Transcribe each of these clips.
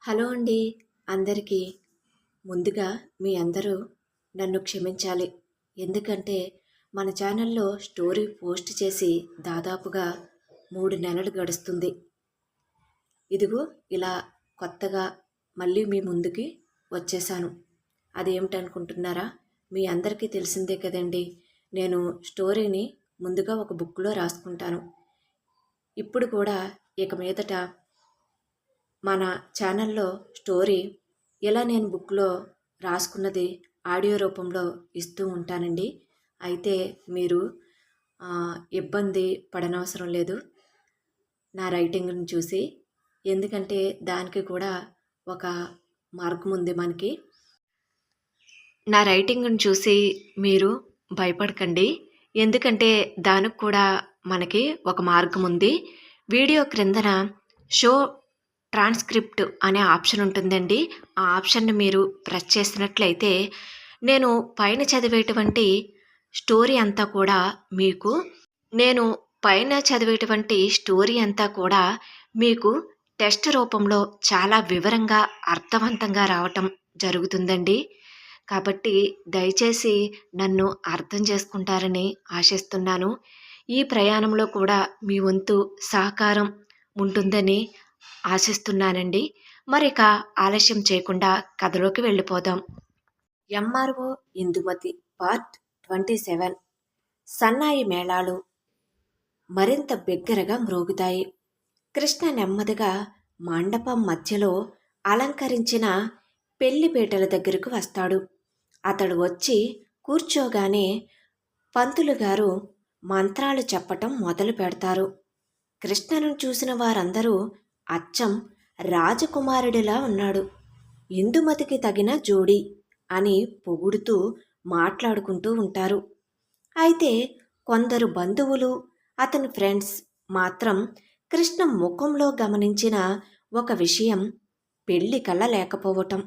Hello అండి. అందరికీ ముందుగా మీ అందరూ నన్ను క్షమించాలి. ఎందుకంటే మన ఛానల్లో స్టోరీ పోస్ట్ చేసి దాదాపుగా 3 నెలలు గడుస్తుంది. ఇదిగో ఇలా కొత్తగా మళ్ళీ మీ ముందుకి వచ్చేసాను. అదేమిటనుకుంటున్నారా? మీ అందరికీ తెలిసిందే కదండి. నేను స్టోరీని ముందుగా ఒక బుక్‌లో రాసుకుంటాను. ఇప్పుడు కూడా ఇక మీదట మన ఛానల్లో స్టోరీ ఎలా నేను బుక్లో రాసుకున్నది ఆడియో రూపంలో ఇస్తూ ఉంటానండి. అయితే మీరు ఇబ్బంది పడనవసరం లేదు నా రైటింగ్ని చూసి. ఎందుకంటే దానికి కూడా ఒక మార్గం ఉంది మనకి. నా రైటింగ్ని చూసి మీరు భయపడకండి. ఎందుకంటే దానికి కూడా మనకి ఒక మార్గం ఉంది. వీడియో క్రిందన షో ట్రాన్స్క్రిప్ట్ అనే ఆప్షన్ ఉంటుందండి. ఆ ఆప్షన్ని మీరు ప్రెస్ చేసినట్లయితే నేను పైన చదివేటువంటి స్టోరీ అంతా కూడా మీకు టెక్స్ట్ రూపంలో చాలా వివరంగా అర్థవంతంగా రావటం జరుగుతుందండి. కాబట్టి దయచేసి నన్ను అర్థం చేసుకుంటారని ఆశిస్తున్నాను. ఈ ప్రయాణంలో కూడా మీ వంతు సహకారం ఉంటుందని ఆశిస్తున్నానండి. మరిక ఆలస్యం చేయకుండా కథలోకి వెళ్ళిపోదాం. MRO Indumathi part 27. సన్నాయి మేళాలు మరింత బిగ్గరగా మ్రోగుతాయి. కృష్ణ నెమ్మదిగా మండపం మధ్యలో అలంకరించిన పెళ్లిపీటల దగ్గరకు వస్తాడు. అతడు వచ్చి కూర్చోగానే పంతులు గారు మంత్రాలు చెప్పటం మొదలు పెడతారు. కృష్ణను చూసిన వారందరూ అచ్చం రాజకుమారుడిలా ఉన్నాడు, ఇందుమతికి తగిన జోడి అని పొగుడుతూ మాట్లాడుకుంటూ ఉంటారు. అయితే కొందరు బంధువులు, అతని ఫ్రెండ్స్ మాత్రం కృష్ణ ముఖంలో గమనించిన ఒక విషయం పెళ్లి కళ్ళ లేకపోవటం.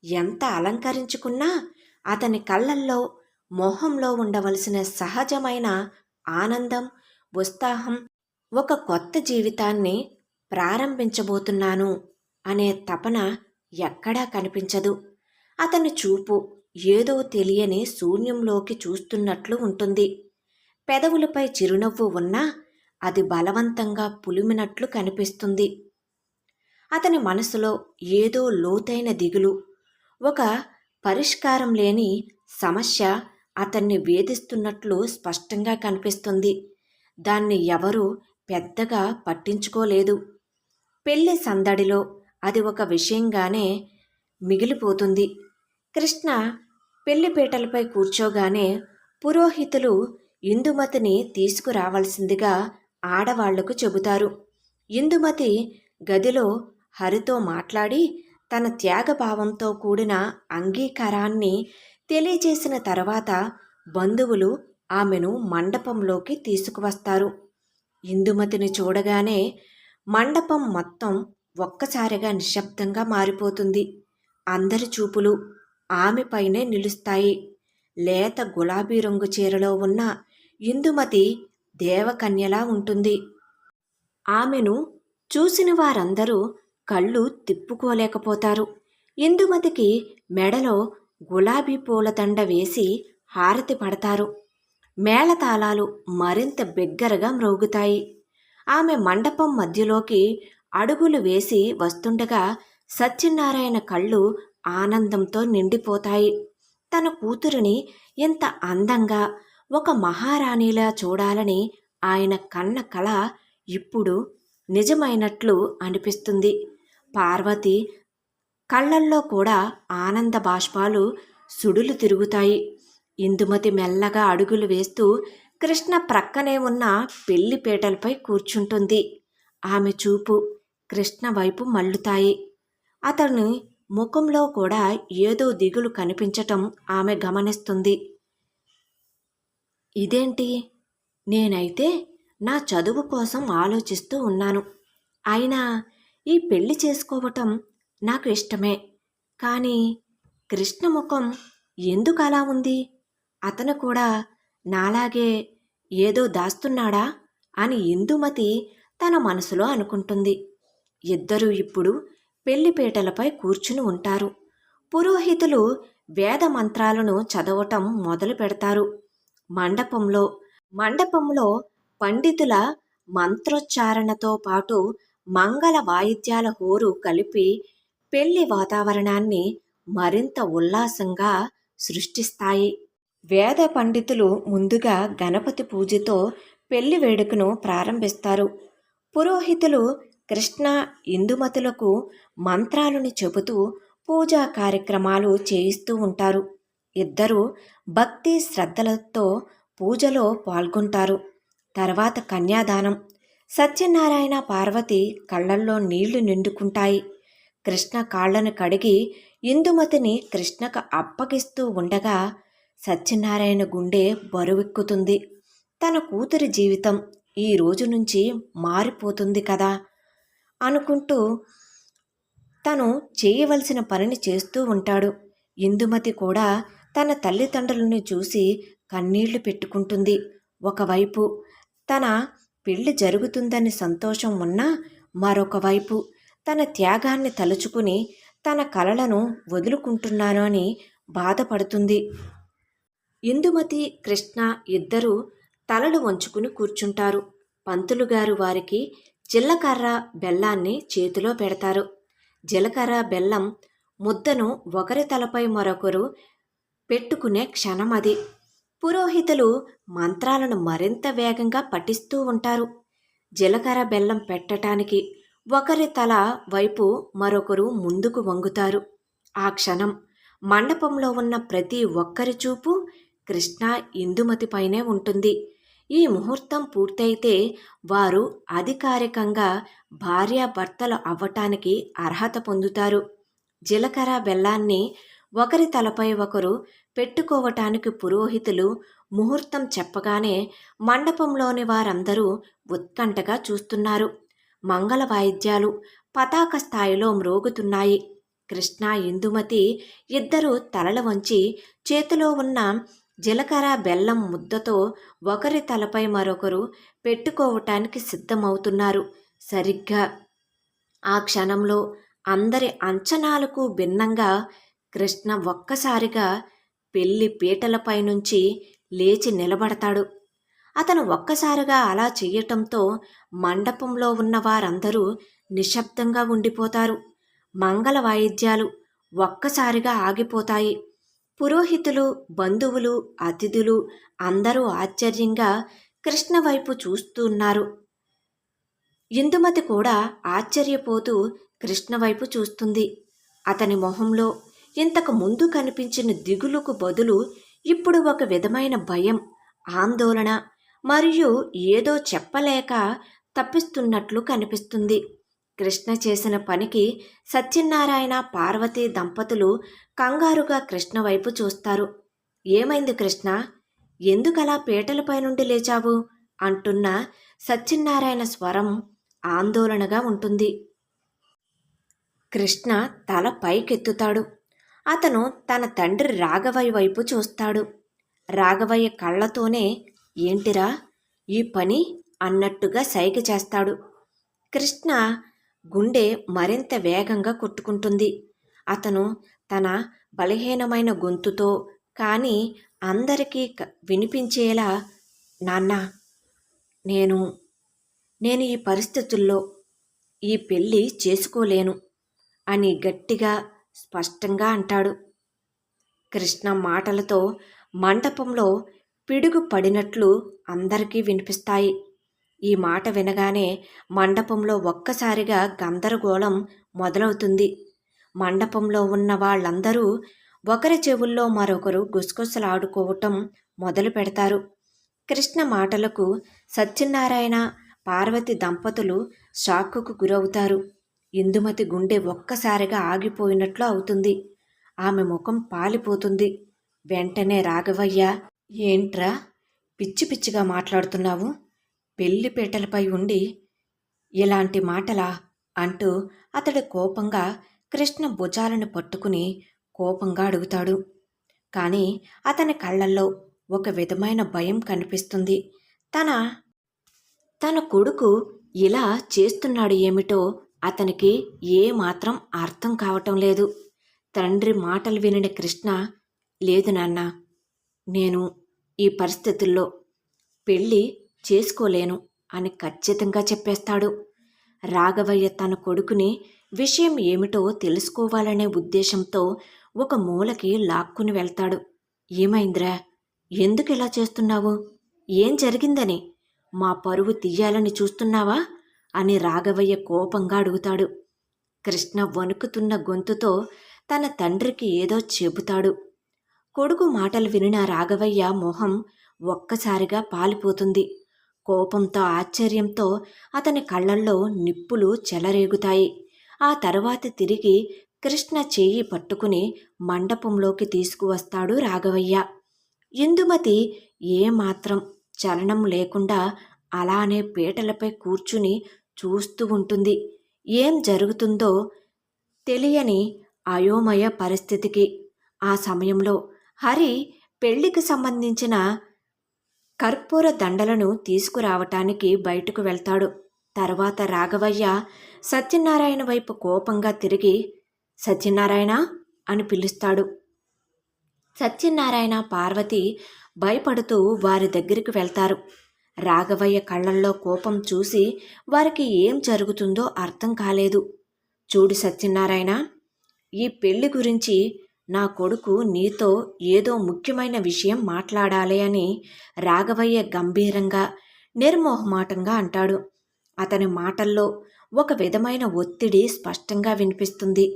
ఎంత అలంకరించుకున్నా అతని కళ్ళల్లో, మొహంలో ఉండవలసిన సహజమైన ఆనందం, ఉత్సాహం, ఒక కొత్త జీవితాన్ని ప్రారంభించబోతున్నాను అనే తపన ఎక్కడా కనిపించదు. అతని చూపు ఏదో తెలియని శూన్యంలోకి చూస్తున్నట్లు ఉంటుంది. పెదవులపై చిరునవ్వు ఉన్నా అది బలవంతంగా పులిమినట్లు కనిపిస్తుంది. అతని మనసులో ఏదో లోతైన దిగులు, ఒక పరిష్కారం లేని సమస్య అతన్ని వేధిస్తున్నట్లు స్పష్టంగా కనిపిస్తుంది. దాన్ని ఎవరూ పెద్దగా పట్టించుకోలేదు. పెళ్లి సందడిలో అది ఒక విషయంగానే మిగిలిపోతుంది. కృష్ణ పెళ్లిపీటలపై కూర్చోగానే పురోహితులు ఇందుమతిని తీసుకురావాల్సిందిగా ఆడవాళ్లకు చెబుతారు. ఇందుమతి గదిలో హరితో మాట్లాడి తన త్యాగభావంతో కూడిన అంగీకారాన్ని తెలియజేసిన తర్వాత బంధువులు ఆమెను మండపంలోకి తీసుకువస్తారు. ఇందుమతిని చూడగానే మండపం మొత్తం ఒక్కసారిగా నిశ్శబ్దంగా మారిపోతుంది. అందరి చూపులు ఆమెపైనే నిలుస్తాయి. లేత గులాబీ రంగు చీరలో ఉన్న ఇందుమతి దేవకన్యలా ఉంటుంది. ఆమెను చూసిన వారందరూ కళ్ళు తిప్పుకోలేకపోతారు. ఇందుమతికి మెడలో గులాబీ పూలదండ వేసి హారతి పడతారు. మేళతాళాలు మరింత బిగ్గరగా మ్రోగుతాయి. ఆమె మండపం మధ్యలోకి అడుగులు వేసి వస్తుండగా సత్యనారాయణ కళ్ళు ఆనందంతో నిండిపోతాయి. తన కూతురిని ఎంత అందంగా, ఒక మహారాణిలా చూడాలని ఆయన కన్న కల ఇప్పుడు నిజమైనట్లు అనిపిస్తుంది. పార్వతి కళ్ళల్లో కూడా ఆనంద బాష్పాలు సుడులు తిరుగుతాయి. ఇందుమతి మెల్లగా అడుగులు వేస్తూ కృష్ణ ప్రక్కనే ఉన్న పెళ్లిపీటలపై కూర్చుంటుంది. ఆమె చూపు కృష్ణ వైపు మళ్ళుతాయి. అతని ముఖంలో కూడా ఏదో దిగులు కనిపించటం ఆమె గమనిస్తుంది. ఇదేంటి? నేనైతే నా చదువు కోసం ఆలోచిస్తూ ఉన్నాను. అయినా ఈ పెళ్లి చేసుకోవటం నాకు ఇష్టమే. కానీ కృష్ణ ముఖం ఎందుకు అలా ఉంది? అతను కూడా నాలాగే ఏదో దాస్తున్నాడా అని ఇందుమతి తన మనసులో అనుకుంటుంది. ఇద్దరూ ఇప్పుడు పెళ్లిపీటలపై కూర్చుని ఉంటారు. పురోహితులు వేద మంత్రాలను చదవటం మొదలు పెడతారు. మండపంలో మండపంలో పండితుల మంత్రోచ్చారణతో పాటు మంగళ వాయిద్యాల హోరు కలిపి పెళ్లి వాతావరణాన్ని మరింత ఉల్లాసంగా సృష్టిస్తాయి. వేద పండితులు ముందుగా గణపతి పూజతో పెళ్లి వేడుకను ప్రారంభిస్తారు. పురోహితులు కృష్ణ ఇందుమతులకు మంత్రాలను చెబుతూ పూజా కార్యక్రమాలు చేయిస్తూ ఉంటారు. ఇద్దరూ భక్తి శ్రద్ధలతో పూజలో పాల్గొంటారు. తర్వాత కన్యాదానం. సత్యనారాయణ పార్వతి కళ్ళల్లో నీళ్లు నిండుకుంటాయి. కృష్ణ కాళ్లను కడిగి ఇందుమతిని కృష్ణకు అప్పగిస్తూ ఉండగా సత్యనారాయణ గుండె బరువెక్కుతుంది. తన కూతురి జీవితం ఈ రోజు నుంచి మారిపోతుంది కదా అనుకుంటూ తను చేయవలసిన పనిని చేస్తూ ఉంటాడు. ఇందుమతి కూడా తన తల్లిదండ్రులను చూసి కన్నీళ్లు పెట్టుకుంటుంది. ఒకవైపు తన పెళ్లి జరుగుతుందని సంతోషం ఉన్నా మరొకవైపు తన త్యాగాన్ని తలుచుకుని తన కలలను వదులుకుంటున్నాను అని బాధపడుతుంది. ఇందుమతి కృష్ణ ఇద్దరూ తలలు వంచుకుని కూర్చుంటారు. పంతులుగారు వారికి జీలకర్ర బెల్లాన్ని చేతిలో పెడతారు. జీలకర్ర బెల్లం ముద్దను ఒకరి తలపై మరొకరు పెట్టుకునే క్షణం అది. పురోహితులు మంత్రాలను మరింత వేగంగా పఠిస్తూ ఉంటారు. జీలకర్ర బెల్లం పెట్టటానికి ఒకరి తల వైపు మరొకరు ముందుకు వంగుతారు. ఆ క్షణం మండపంలో ఉన్న ప్రతి ఒక్కరి చూపు కృష్ణ ఇందుమతిపైనే ఉంటుంది. ఈ ముహూర్తం పూర్తయితే వారు అధికారికంగా భార్యాభర్తలు అవ్వటానికి అర్హత పొందుతారు. జీలకర్ర బెల్లాన్ని ఒకరి తలపై ఒకరు పెట్టుకోవటానికి పురోహితులు ముహూర్తం చెప్పగానే మండపంలోని వారందరూ ఉత్కంఠగా చూస్తున్నారు. మంగళ వాయిద్యాలు పతాక స్థాయిలో మ్రోగుతున్నాయి. కృష్ణ ఇందుమతి ఇద్దరూ తలల వంచి చేతిలో ఉన్న జీలకర్ర బెల్లం ముద్దతో ఒకరి తలపై మరొకరు పెట్టుకోవటానికి సిద్ధమవుతున్నారు. సరిగ్గా ఆ క్షణంలో అందరి అంచనాలకు భిన్నంగా కృష్ణ ఒక్కసారిగా పెళ్లి పీటలపై నుంచి లేచి నిలబడతాడు. అతను ఒక్కసారిగా అలా చెయ్యటంతో మండపంలో ఉన్న వారందరూ నిశ్శబ్దంగా ఉండిపోతారు. మంగళ వాయిద్యాలు ఒక్కసారిగా ఆగిపోతాయి. పురోహితులు, బంధువులు, అతిథులు అందరూ ఆశ్చర్యంగా కృష్ణ వైపు చూస్తున్నారు. ఇందుమతి కూడా ఆశ్చర్యపోతూ కృష్ణ వైపు చూస్తుంది. అతని మొహంలో ఇంతకు ముందు కనిపించిన దిగులుకు బదులు ఇప్పుడు ఒక విధమైన భయం, ఆందోళన మరియు ఏదో చెప్పలేక తప్పిస్తున్నట్లు కనిపిస్తుంది. కృష్ణ చేసిన పనికి సత్యనారాయణ పార్వతీ దంపతులు కంగారుగా కృష్ణ వైపు చూస్తారు. ఏమైంది కృష్ణ? ఎందుకలా పీటలపై నుండి లేచావు? అంటున్న సత్యనారాయణ స్వరం ఆందోళనగా ఉంటుంది. కృష్ణ తల పైకెత్తుతాడు. అతను తన తండ్రి రాఘవయ్య వైపు చూస్తాడు. రాఘవయ్య కళ్ళతోనే ఏంటిరా ఈ పని అన్నట్టుగా సైగ చేస్తాడు. కృష్ణ గుండె మరింత వేగంగా కొట్టుకుంటుంది. అతను తన బలహీనమైన గొంతుతో కానీ అందరికీ వినిపించేలా, నాన్న, నేను నేను ఈ పరిస్థితుల్లో ఈ పెళ్ళి చేసుకోలేను అని గట్టిగా స్పష్టంగా అంటాడు. కృష్ణ మాటలతో మండపంలో పిడుగు పడినట్లు అందరికీ వినిపిస్తాయి. ఈ మాట వినగానే మండపంలో ఒక్కసారిగా గందరగోళం మొదలవుతుంది. మండపంలో ఉన్న వాళ్ళందరూ ఒకరి చెవుల్లో మరొకరు గుసగుసలాడుకోవటం మొదలు పెడతారు. కృష్ణ మాటలకు సత్యనారాయణ పార్వతి దంపతులు షాక్కుకు గురవుతారు. ఇందుమతి గుండె ఒక్కసారిగా ఆగిపోయినట్లు అవుతుంది. ఆమె ముఖం పాలిపోతుంది. వెంటనే రాఘవయ్య, ఏంట్రా పిచ్చి పిచ్చిగా మాట్లాడుతున్నావు? పెళ్లి పీటలపై ఉండి ఇలాంటి మాటలా అంటూ అతడు కోపంగా కృష్ణ భుజాలను పట్టుకుని కోపంగా అడుగుతాడు. కానీ అతని కళ్ళల్లో ఒక విధమైన భయం కనిపిస్తుంది. తన కొడుకు ఇలా చేస్తున్నాడు ఏమిటో అతనికి ఏమాత్రం అర్థం కావటం లేదు. తండ్రి మాటలు వినిన కృష్ణ, లేదు నాన్న, నేను ఈ పరిస్థితుల్లో పెళ్ళి చేసుకోలేను అని ఖచ్చితంగా చెప్పేస్తాడు. రాఘవయ్య తన కొడుకుని విషయం ఏమిటో తెలుసుకోవాలనే ఉద్దేశంతో ఒక మూలకి లాక్కుని వెళ్తాడు. ఏమైందిరా? ఎందుకు ఇలా చేస్తున్నావు? ఏం జరిగిందని? మా పరువు తీయాలని చూస్తున్నావా అని రాఘవయ్య కోపంగా అడుగుతాడు. కృష్ణ వణుకుతున్న గొంతుతో తన తండ్రికి ఏదో చెబుతాడు. కొడుకు మాటలు వినిన రాఘవయ్య మొహం ఒక్కసారిగా పాలిపోతుంది. కోపంతో ఆశ్చర్యంతో అతని కళ్ళల్లో నిప్పులు చెలరేగుతాయి. ఆ తర్వాత తిరిగి కృష్ణ చెయ్యి పట్టుకుని మండపంలోకి తీసుకువస్తాడు రాఘవయ్య. ఇందుమతి ఏమాత్రం చలనం లేకుండా అలానే పీటలపై కూర్చుని చూస్తూ ఉంటుంది. ఏం జరుగుతుందో తెలియని అయోమయ పరిస్థితికి. ఆ సమయంలో హరి పెళ్లికి సంబంధించిన కర్పూర దండలను తీసుకురావటానికి బయటకు వెళ్తాడు. తర్వాత రాఘవయ్య సత్యనారాయణ వైపు కోపంగా తిరిగి, సత్యనారాయణ అని పిలుస్తాడు. సత్యనారాయణ, పార్వతి భయపడుతూ వారి దగ్గరికి వెళ్తారు. రాఘవయ్య కళ్ళల్లో కోపం చూసి వారికి ఏం జరుగుతుందో అర్థం కాలేదు. చూడు సత్యనారాయణ, ఈ పెళ్లి గురించి నా కొడుకు నీతో ఏదో ముఖ్యమైన విషయం మాట్లాడాలి అని రాఘవయ్య గంభీరంగా నిర్మోహమాటంగా అంటాడు. అతని మాటల్లో ఒక విధమైన ఒత్తిడి స్పష్టంగా వినిపిస్తుంది.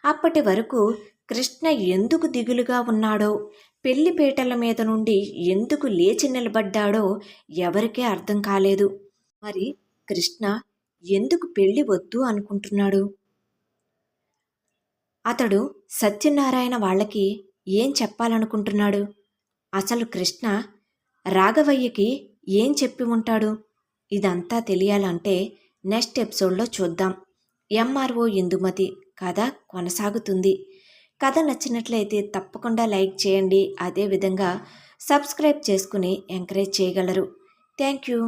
అప్పటి వరకు కృష్ణ ఎందుకు దిగులుగా ఉన్నాడో, పెళ్లిపీటల మీద నుండి ఎందుకు లేచి నిలబడ్డాడో ఎవరికీ అర్థం కాలేదు. మరి కృష్ణ ఎందుకు పెళ్లి వద్దు అనుకుంటున్నాడు? అతడు సత్యనారాయణ వాళ్ళకి ఏం చెప్పాలనుకుంటున్నాడు? అసలు కృష్ణ రాఘవయ్యకి ఏం చెప్పి ఉంటాడు? ఇదంతా తెలియాలంటే నెక్స్ట్ ఎపిసోడ్లో చూద్దాం. ఎంఆర్ఓ ఇందుమతి కథ కొనసాగుతుంది. కథ నచ్చినట్లయితే తప్పకుండా లైక్ చేయండి. అదేవిధంగా సబ్స్క్రైబ్ చేసుకుని ఎంకరేజ్ చేయగలరు. Thank you.